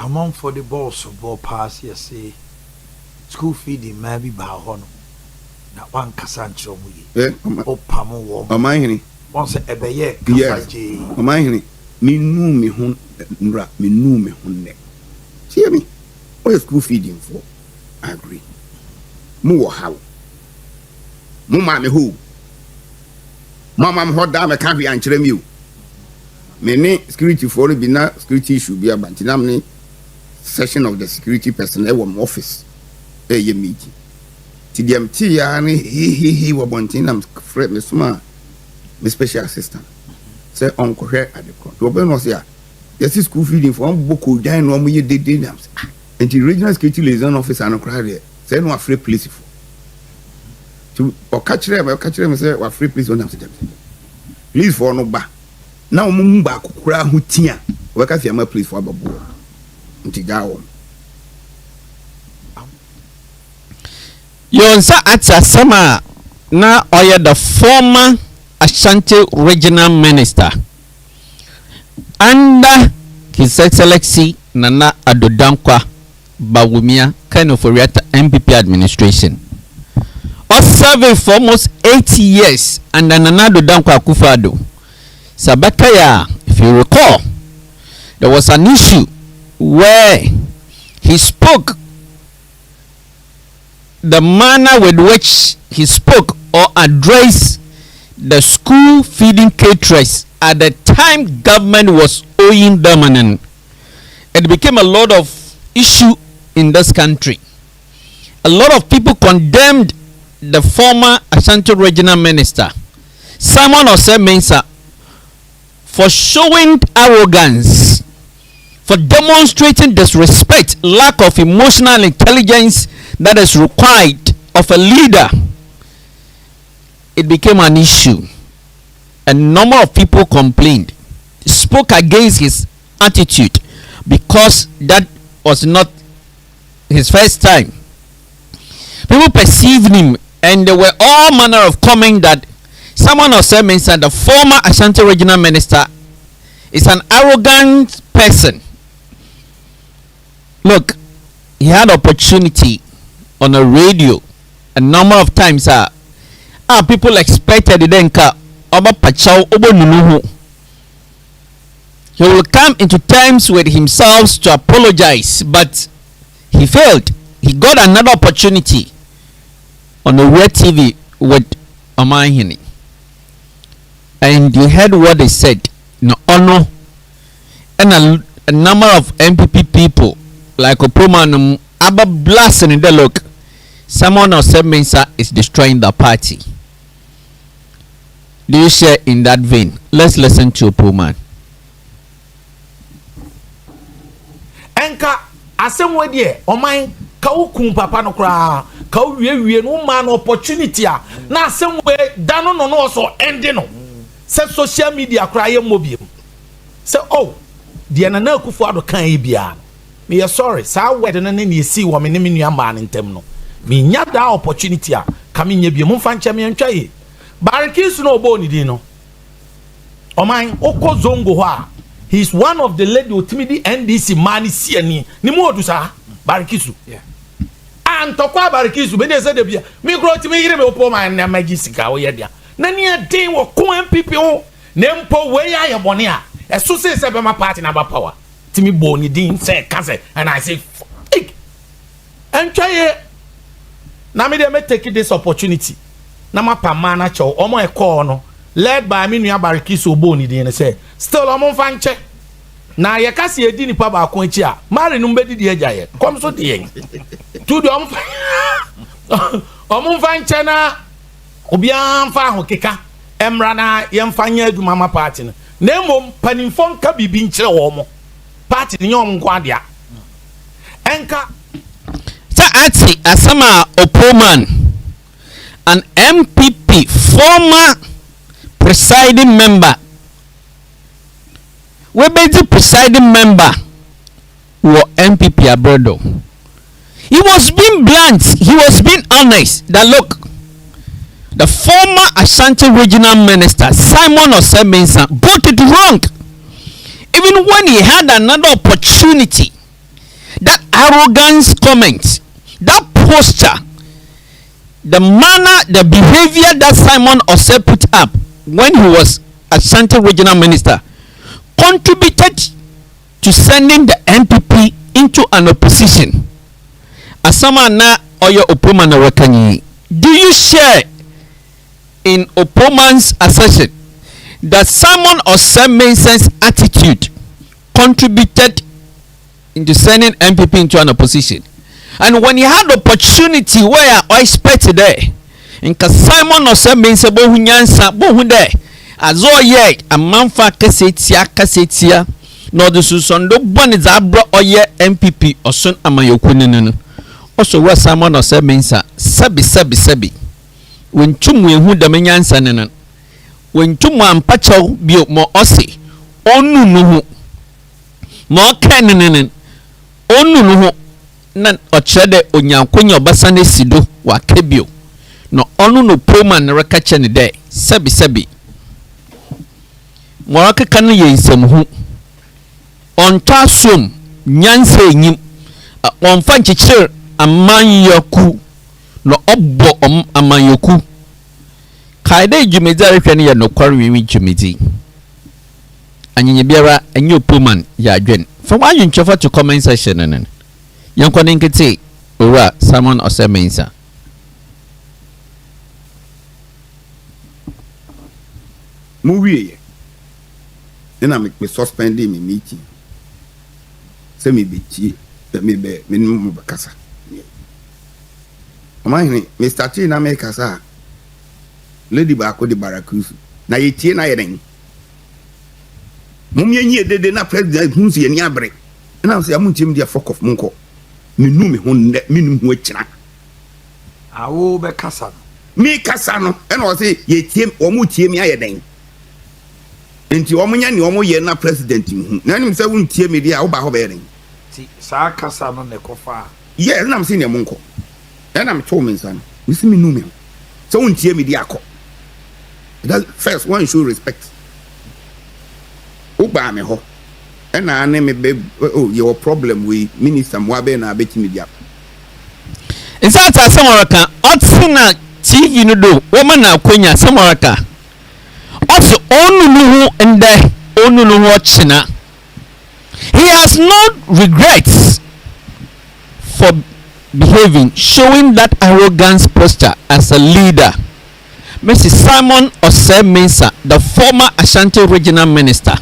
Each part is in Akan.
among for the boss of ball pass, yes, say school feeding maybe by honor. Now one Casancho, Opamo war. Am I any? Once a beye, yes, am I any? Me knew me hun, me knew me hun. See me? What is school feeding for? I agree. More how? Mumma me who? Mamma, hot damn, I can't be answering you. Many security for it be not security should be a bantinamni session of the security personnel office. A meeting. TDMT, he were wanting them, Fred Miss Ma, the special assistant. Say, Uncle here at the court. Open was here. Yes, school feeding for one book who died one year did them. And the regional security liaison officer and cried there. Say, no, free police for. To or catch them and say, what free police on them. Please for no back. Now, Mumba, Kura, who tia, work as your police for a board. Until Yonsa Atsa Sama na oya the former Ashanti regional minister under His Excellency Nana Adodankwa Bawumia kind of MPP administration. Or serving for almost 8 years under Nana Adodankwa Akufo-Addo. Sabakaya, if you recall, there was an issue where he spoke. The manner with which he spoke or addressed the school feeding caterers at the time government was owing them, and it became a lot of issue in this country. A lot of people condemned the former Ashanti regional minister, Osei Mensa, for showing arrogance, for demonstrating disrespect, lack of emotional intelligence that is required of a leader. It became an issue. A number of people complained, spoke against his attitude, because that was not his first time. People perceived him, and there were all manner of comment that someone of Mensa, the former Ashanti regional minister, is an arrogant person. Look, he had opportunity on a radio a number of times. People expected he will come into terms with himself to apologize, but he failed. He got another opportunity on the red TV with Omahini, and you heard what they said. No honor, and a number of MPP people like Opooman Abba blasting in the look. Someone else said Mensa is destroying the party. Do you share in that vein? Let's listen to Opooman. Enka asemwe die oman ka ukun papa no kra ka wie no man opportunity a na asemwe dano no so ende no se social media kra ye mobiem se die na Akufo-Addo kan e bia me ye sorry sa word no ne si wo me ne me nua ma ntem no me nya da opportunity a ka me nya bia mfa nche me ntwa ye Barikis no obo ni din no oman oko zongo ho a he's one of the lady ultimately NDC mani siani ni mu odusa Barikisu yeah antokwa Barikisu be dey say dey bia me grow ti me yire me Opooman na magisika wo ye dia na ne den wo ko MPP ho na mpo we ya ye bone a eso se be ma party na ba power ti me bo ni din say kase and I say entwaye na me dey me take this opportunity na ma pa mana cho omo e call no led by me nua Barikisu obo ni din say still omo fa nche na ye kase edi nipa ba ko echi a mari no mbedi di eja ye kom so di yen tu do omo fa nche na obi an fa ho keka emra na ye mfa nya aduma ma party no na emom panimfo nka bibi nkyere wo mo party ni nyom nkwa dia enka sa ati asama Opooman, an MPP former presiding member, we be the presiding member were MPP abroad. He was being blunt, he was being honest that look, the former Ashanti regional minister Osei Mensa got it wrong. Even when he had another opportunity that arrogance comment, that posture, the manner, the behavior that Simon Osei put up when he was Ashanti regional minister contributed to sending the MPP into an opposition. Asama na oyo Opooman na wakanyi. Do you share in Opooman's assertion that Simon Osei Mensa's attitude contributed into sending MPP into an opposition? And when he had the opportunity where I expect there, in Simon Osei Mensa bohu nyansa bohu there, azo ye amanfa kasetia no the susondo boni zabro oye MPP osun amayoku nenu. Also where Simon Osei Mensa sabi when tumu ehu da menyansa nenu, when tumu ampacho bio mo Osei onu nuhu mo kenenen onu nuhu na ochede onyankonya obasane sido wa kebio no onu no Opooman reka chene de sabi mo akeka no ye nsɛmhu ontasom nyansa enyim onfa nkyekyer amanyoku no obbo amanyoku kaide dwumedi arehwɛ no yɛ nokware wiwi dwumedi anyenye biara enye Opooman ya adwen from why you nchofo to comment section nene yankwa nkete owura Simon Osei Mensa. Mu wie na me suspend me meeting se me be tie me be me no bakasa amahini me start na me kasa lady ba ko de barakusu na ye tie na ye den mum ye dede na president hunsu ye ni abre na so ya muntim dia fuck off munko me nu me ho ne me nu ho akira awo be kasa me kasa no e na o se ye tie o mu tie me aye den enti o munya ni o mu ye na president hu na nim se won tie me dia wo ba ho be ren ti sa kasa no ne kofa ye na me se ne munko na me to me nsan me se me nu me so won tie me dia akọ that first one show respect o ba me ho na ne me be oh your problem we minister mo abe na abeti me dia insert asemoraka otsina TV no do woman na akonya asemoraka also onu ende onu ochina. He has no regrets for behaving, showing that arrogance posture as a leader. Mr. Simon Osei Mensa, the former Ashanti regional minister,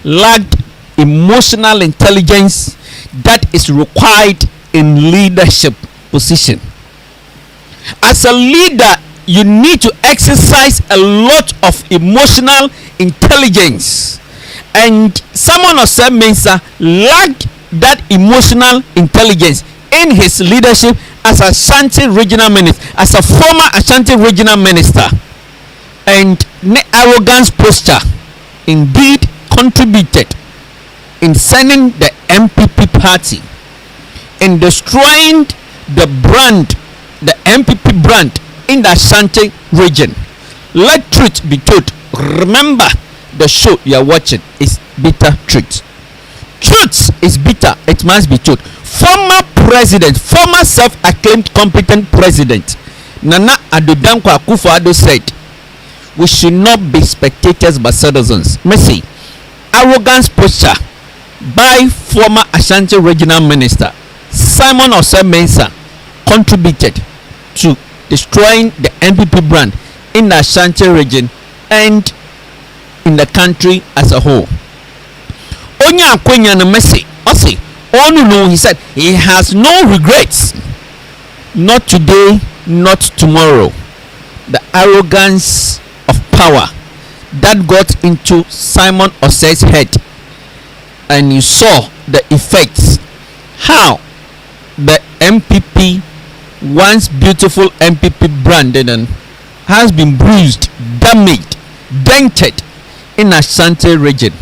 lacked emotional intelligence that is required in leadership position. As a leader, you need to exercise a lot of emotional intelligence, and Simon Osei Mensa lacked that emotional intelligence in his leadership as Ashanti regional minister, as a former Ashanti regional minister, and the arrogance posture indeed contributed in sending the MPP party, in destroying the brand, the MPP brand in the Ashanti region. Let truth be told. Remember, the show you are watching is bitter truth. Truth is bitter, it must be told. Former president, former self-acclaimed competent president Nana Addo Dankwa Akufo-Addo said, we should not be spectators but citizens. Mercy, arrogance posture by former Ashanti regional minister Simon Osei Mensa contributed to destroying the MPP brand in the Ashanti region and in the country as a whole. Onya Akwenya na Mercy Osei, he said he has no regrets, not today, not tomorrow. The arrogance of power that got into Simon Osei's head, and you saw the effects, how the MPP, once beautiful MPP branded, and has been bruised, damaged, dented in Ashanti region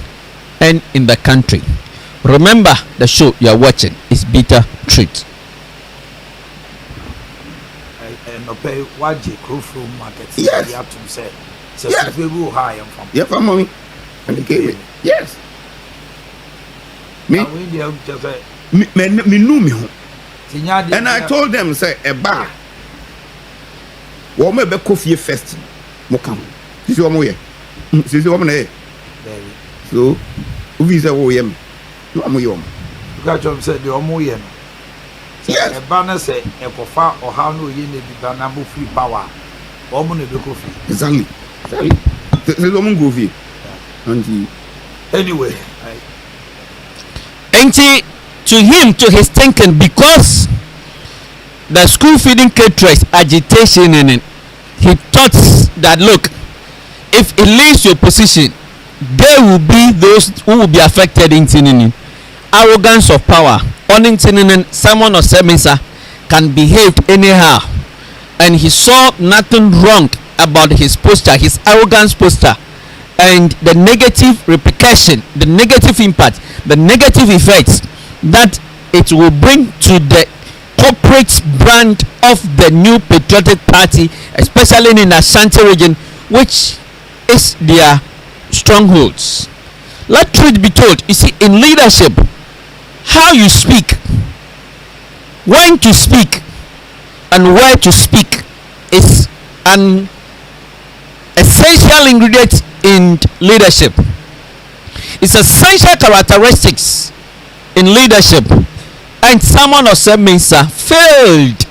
and in the country. Remember, the show you are watching is bitter truth. Yes. Yes, mommy. And the gateway. Yes. Me? me knew me home. Tinya de. And I told them say a bar. Wo me be coffee first. Mo come. Sisi wo mo ye. Sisi wo mo na ye. So, we say wo ye me. No mo ye wo. Ka chom say de omo ye no. Yes. E ba na say e kofa oha no ye na bi ba na mo free power. Omo na be coffee. Exactly. Sisi wo mo go fi. Anti. Anyway, And to him, to his thinking, because the school feeding caterers agitation in it, he thought that look, if it leaves your position, there will be those who will be affected in Tininin. Arrogance of power. On Tininin, someone or Mensa can behave anyhow. And he saw nothing wrong about his posture, his arrogance posture, and the negative repercussion, the negative impact, the negative effects that it will bring to the corporate brand of the new patriotic party, especially in the Ashanti region, which is their strongholds. Let truth be told, you see, in leadership, how you speak, when to speak, and where to speak is an essential ingredient in leadership. It's essential characteristics in leadership, and someone of Mensa failed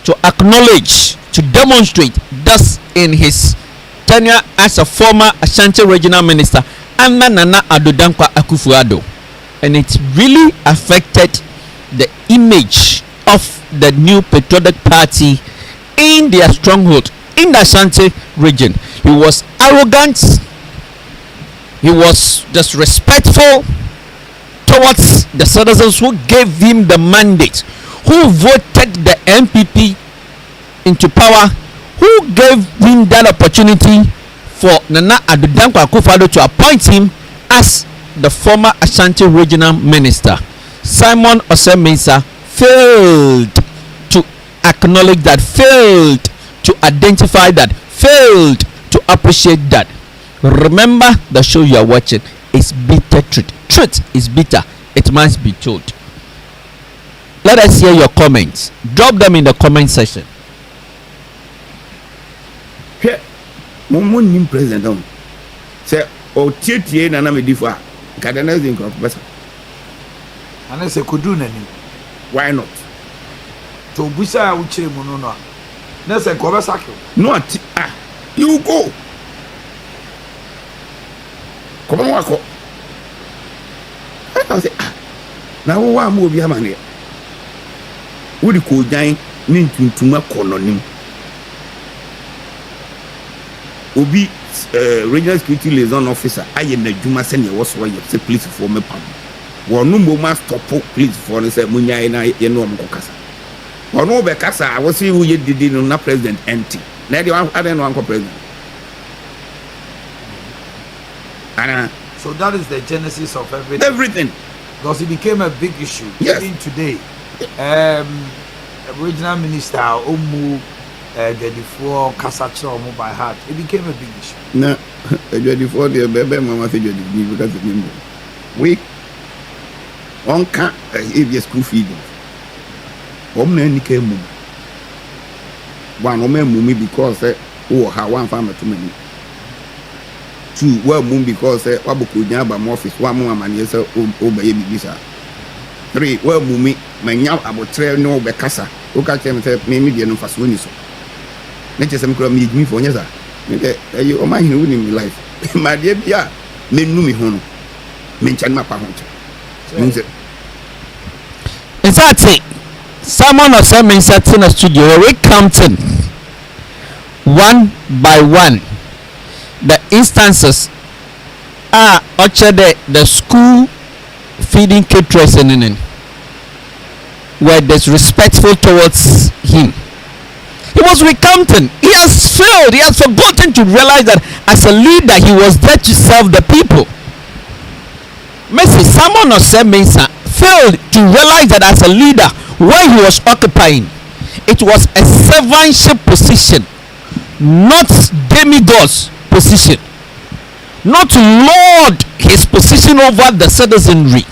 to acknowledge, to demonstrate this in his tenure as a former Ashanti regional minister under Nana Addo Dankwa Akufo-Addo, and it really affected the image of the new patriotic party in their stronghold in the Ashanti region. He was arrogant, he was disrespectful towards the citizens who gave him the mandate, who voted the NPP into power, who gave him that opportunity for Nana Addo Dankwa Akufo-Addo to appoint him as the former Ashanti regional minister. Simon Osei Mensa failed to acknowledge that, failed to identify that, failed to appreciate that. Remember, the show you are watching is bitter truth. Truth is bitter. It must be told. Let us hear your comments. Drop them in the comment section. Here, Momo nim president on. Say, o tie na me difa. Kadana is in professor. and I say kudu nani. Why not? To busa uche mu no no. Na say ko be sakyo. No you go. Come on, wako. I say na wo wa mu obi amane. Wo di ko jan ni ntuntuma kononim. Obi regional security liaison officer aye na dwuma se ne wo so ye say police for me pam. Wo no mo ma stop police for ne say munyai na ye no mo kasa. Wo no be kasa wo say wo ye didi no na president empty. Na dey one ade no anko president. So that is the genesis of everything. Everything. Because it became a big issue. Yes. Even today, regional minister Omu Gedifuo Kasache Omu by heart, it became a big issue. No, Gedifuo the baby mama say Gedifuo because of him. We on can't if school feeding. One came one woman because oh how one farmer too many. Two well moon because wabuku nyaba mo office one more man yes obey bisa. Three well mumi my nyam abotre no be kasa o ka tell me say me media no faso ni so na che sem kro me gimi for nyesa me dey o ma hin woni me life ma dey bia me nu me ho no me nchan ma pa ho nche Exactly. Someone of some insert in a studio recounting one by one the instances are actually the school feeding caterers were disrespectful towards him. He was recounting. He has failed. He has forgotten to realize that as a leader he was there to serve the people. Messi, someone of Mensa failed to realize that as a leader where he was occupying, it was a servantship position, not demigods position, not to lord his position over the citizenry.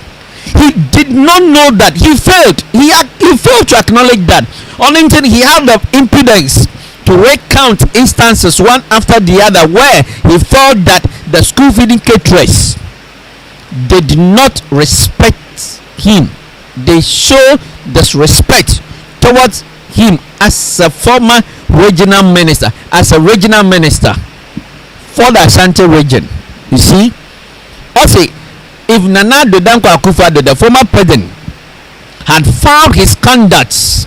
He did not know that. He failed. He failed to acknowledge that. Only until he had the impudence to recount instances one after the other where he felt that the school feeding caterers did not respect him. They show disrespect towards him as a former regional minister, for the Ashanti region. You see, Osei, if Nana Addo Dankwa Akufo-Addo, the former president, had found his conduct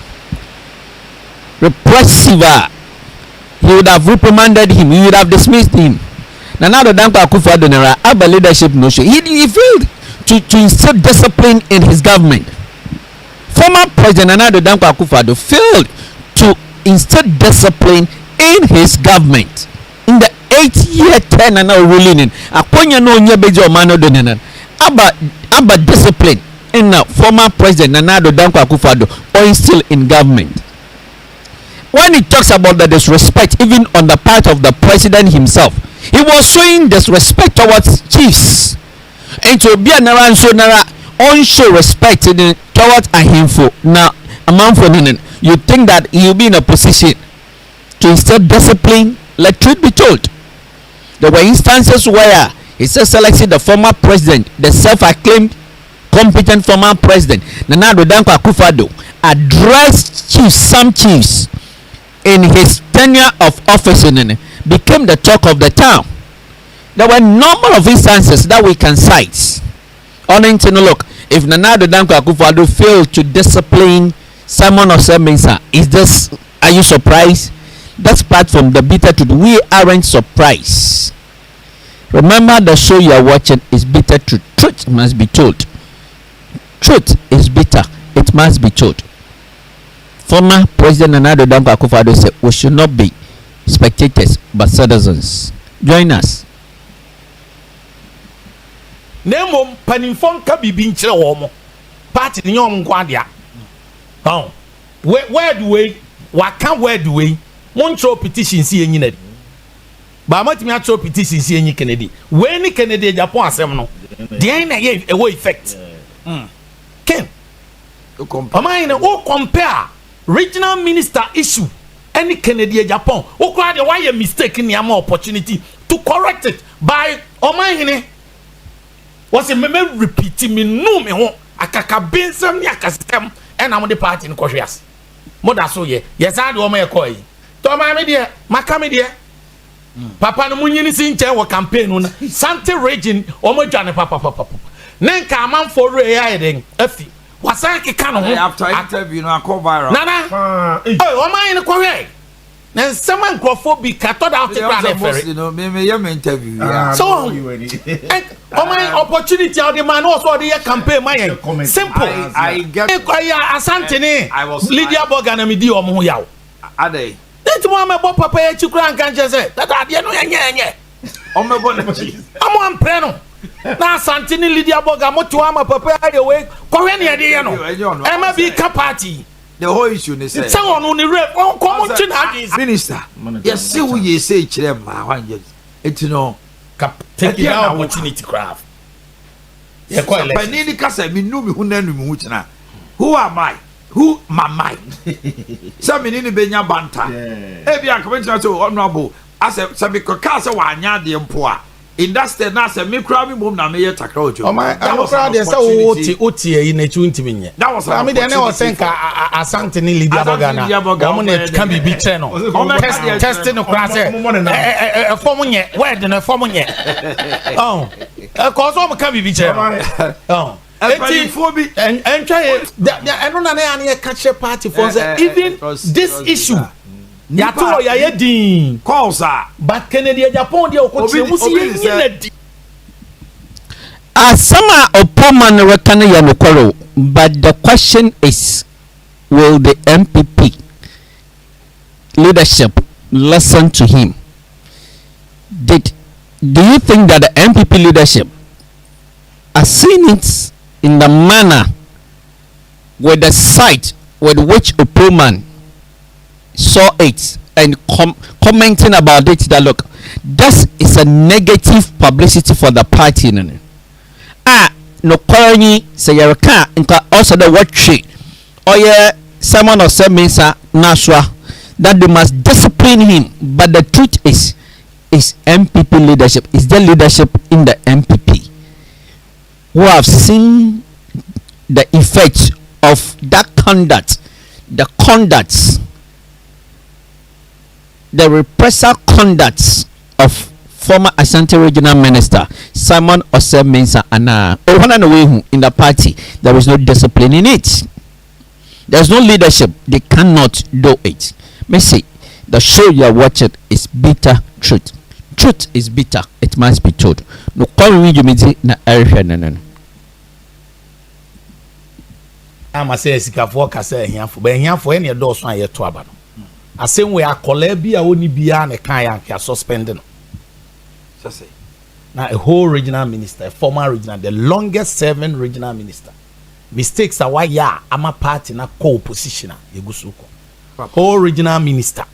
repressive, he would have reprimanded him, he would have dismissed him. Nana Addo Dankwa Akufo-Addo nara aba leadership no show. He failed to instill discipline in his government. Former President Nana Addo Dankwa Akufo-Addo failed to instill discipline in his government. In the 8-year term now ruling in akonya no nye beji omano do nana aba discipline in former President Nana Addo Dankwa Akufo-Addo or instill in government. When he talks about the disrespect even on the part of the president himself, he was showing disrespect towards chiefs. And to be an around so nara on show respect towards a handful. Now a man for you think that he'll be in a position to instill discipline? Let truth be told, there were instances where he said selecting the former president, the self-acclaimed competent former president Nana Addo Dankwa Akufo-Addo, addressed some chiefs in his tenure of office became the talk of the town. There were a number of instances that we can cite. On internal look, if Nana Addo Dankwa Akufo-Addo failed to discipline Simon Osei Mensa, are you surprised? That's part from the bitter truth. We aren't surprised. Remember, the show you are watching is bitter truth. Truth must be told. Truth is bitter. It must be told. Former President Nana Addo Dankwa Akufo-Addo said we should not be spectators but citizens. Join us. Nemo panimfon ka bibi nkyere wo mo. Party ni nyom nkwadia. Where do we? Waka where do we? Montro petition si enyina di. Ba matimi atro petition si enyi Kennedy. We ni Kennedy Japan asem no. Dey na ye ewo effect. Ken. O compare regional minister issue any Kennedy Japan. O kwa de why a mistake ni am opportunity to correct it by omahine. Was a me repeat me no me ho akaka bensam ni akastem e na mo de party ni kohweas. Mo da so ye. Yes ade o ma ye koi. To ma me de maka me de. Papa no munyi ni sinche wo campaign no Sante region o mo dwane papa. Nenka amanfo re ya den afi. Wasan keka no ho after interview no akọ viral. Nana. O ma ni kohwe. Na nsema nkrofo ka to da out the ferry. No me interview. So my opportunity of the man also the campaign my simple. I get Ashanti ni Lydia Boga na me di omo yawo. Ade. That mo me bo papa e chikura nkan je say that ade no yenye. O me bo na chi. Amo ampre no. Na Ashanti ni Lydia Boga mo to ama papa ade we kohwe ne ade ye no. E ma bi ka party. The whole issue they say. Say on ni rep on come chin hadis. Minister. Yes, see we ye say kire ma wanje. Enti no take it out opportunity craft. Yeah, quite less. Panini kasa me nu me hu na nu me hu kina. Who am I? Who am I? Some nini benya banta. E bia comment so honorable as a me ko ka se wa anya de mpo a. Industry na se me kra me mom na me ye takra ojo. Oh my, I was proud de say oti e na chu ntimi nye. That was I mean dey na o senka Asante ni Lydia Boga na. Omo na kan bi che no. Test no kra se. Form nye, where the form nye. Oh. Cause omo kan bi che no. Oh. And try I don't know any catch party for even this issue. Ya to ya din calls are but Kennedy Japan dey okotie musi yen Asama Opooman rekana ya nokoro, but the question is, will the MPP leadership listen to him? Do you think that the MPP leadership are seeing it in the manner with the site with which Opooman saw it and commenting about it that look, this is a negative publicity for the party? no kwani say yereka nka also the watch oye Simon Osei Mensa Naswa that they must discipline him, but the truth is MPP leadership, is the leadership in the MPP who have seen the effects of that conduct, the conducts, the repressive conducts of former Ashanti regional minister Simon Osei Mensa and in the party. There is no discipline in it. There's no leadership. They cannot do it. Me say, the show you are watching is bitter truth. Truth is bitter. It must be told. No call me na no. I'm say sikafo kasa ehiafo. Ba ehiafo e ne do so ayeto aba no. Asem we akola bi a oni bia ne kan ya kia suspend no. So say. Now a whole regional minister, a former regional, the longest serving regional minister. Mistakes are why ya ama party na co-opposition yegusuko. Whole regional minister.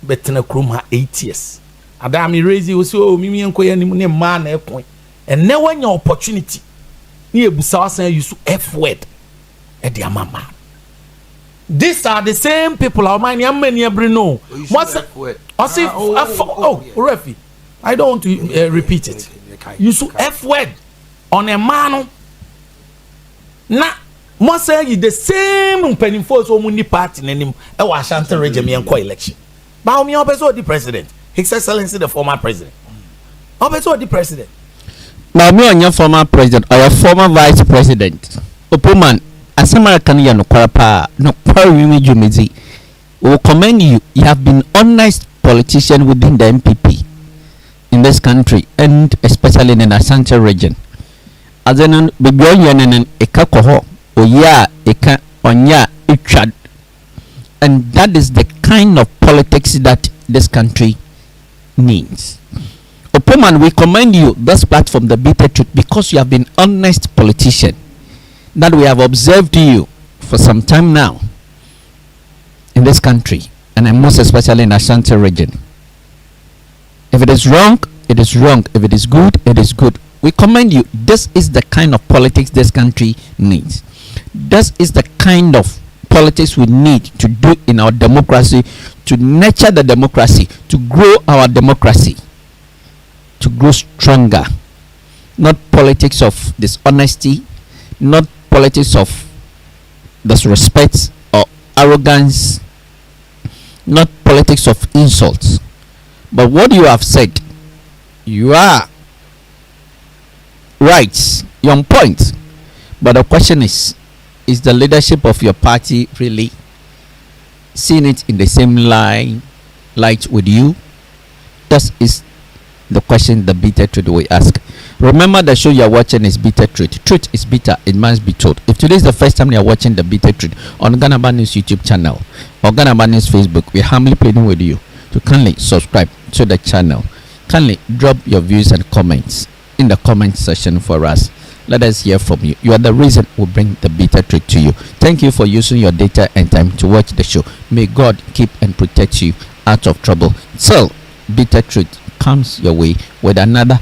Betena krum ha 8 years. Adami raise was so mimi enko ya ni man na point. And now when your opportunity ni ebusa wasan use F word e de amama. These are the same people our mind many every know. What's Osei Refi. I don't want to repeat it. Use F word on a man. Na mo say the same penifo so muni party nanim e wa Ashanti region me enko election. Ba o me obeso the president. His Excellency the former president. Obeso the president. Now me on your former president or your former vice president. Opooman asema kan ya no kwapa no kwa wimi jumizi. We will commend you. You have been honest politician within the MPP in this country and especially in the Ashanti region. Azenon bibyo yenen eka koho oya eka onya ichad, and that is the kind of politics that this country needs. Opooman, we commend you this platform, the bitter truth, because you have been honest politician that we have observed you for some time now in this country, and most especially in Ashanti region. If it is wrong, it is wrong. If it is good, it is good. We commend you. This is the kind of politics this country needs. This is the kind of politics we need to do in our democracy, to nurture the democracy, to grow our democracy, to grow stronger. Not politics of dishonesty, not politics of disrespect or arrogance, not politics of insults. But what you have said, you are right, you're on point. But the question is the leadership of your party really seeing it in the same light with you? That is the question, the bitter truth we ask. Remember, the show you are watching is bitter truth. Truth is bitter, it must be told. If today is the first time you are watching the bitter truth on Ghana Bad News YouTube channel or Ghana Bad News Facebook, we are humbly pleading with you to kindly subscribe to the channel. Kindly drop your views and comments in the comment section for us. Let us hear from you. You are the reason we bring the bitter truth to you. Thank you for using your data and time to watch the show. May God keep and protect you out of trouble. So, bitter truth comes your way with another